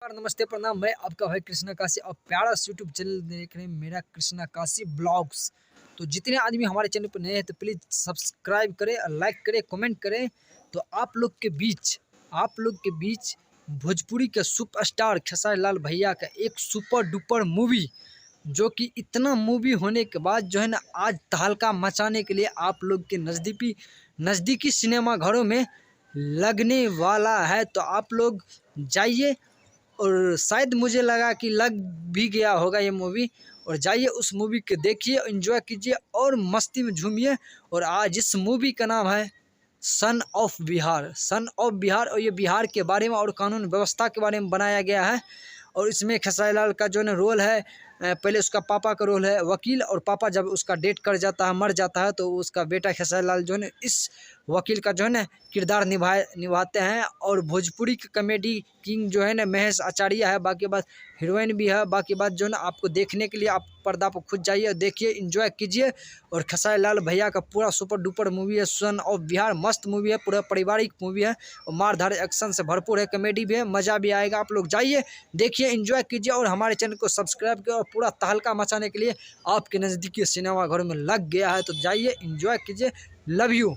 नमस्ते प्रणाम। मैं आपका भाई कृष्णा काशी और प्यारा यूट्यूब चैनल देख रहे हैं मेरा कृष्णा काशी ब्लॉग्स। तो जितने आदमी हमारे चैनल पर नए हैं तो प्लीज़ सब्सक्राइब करें और लाइक करें, कमेंट करें। तो आप लोग के बीच भोजपुरी के सुपरस्टार खेसारी लाल भैया का एक सुपर डुपर मूवी, जो कि इतना मूवी होने के बाद जो है ना आज तहलका मचाने के लिए आप लोग के नज़दीकी सिनेमा घरों में लगने वाला है। तो आप लोग जाइए, और शायद मुझे लगा कि लग भी गया होगा ये मूवी। और जाइए उस मूवी के देखिए, एंजॉय कीजिए और मस्ती में झूमिए। और आज इस मूवी का नाम है सन ऑफ बिहार। और ये बिहार के बारे में और कानून व्यवस्था के बारे में बनाया गया है। और इसमें खेसारी लाल का जो है रोल है, पहले उसका पापा का रोल है वकील, और पापा जब उसका डेथ कर जाता है, मर जाता है, तो उसका बेटा खेसारी लाल जो है इस वकील का जो है ना किरदार निभाते हैं। और भोजपुरी के कॉमेडी किंग जो है ना महेश आचार्य है, बाकी बात हीरोइन भी है। बाकी बात जो है ना आपको देखने के लिए आप पर्दा पर खुद जाइए और देखिए, एंजॉय कीजिए। और खेसारी लाल भैया का पूरा सुपर डुपर मूवी है सन ऑफ बिहार। मस्त मूवी है, पूरा पारिवारिक मूवी है और मारधार एक्शन से भरपूर है, कॉमेडी भी है, मज़ा भी आएगा। आप लोग जाइए, देखिए, एंजॉय कीजिए और हमारे चैनल को सब्सक्राइब कीजिए। और पूरा तहलका मचाने के लिए आपके नज़दीकी सिनेमा घरों में लग गया है। तो जाइए, एंजॉय कीजिए। Love you.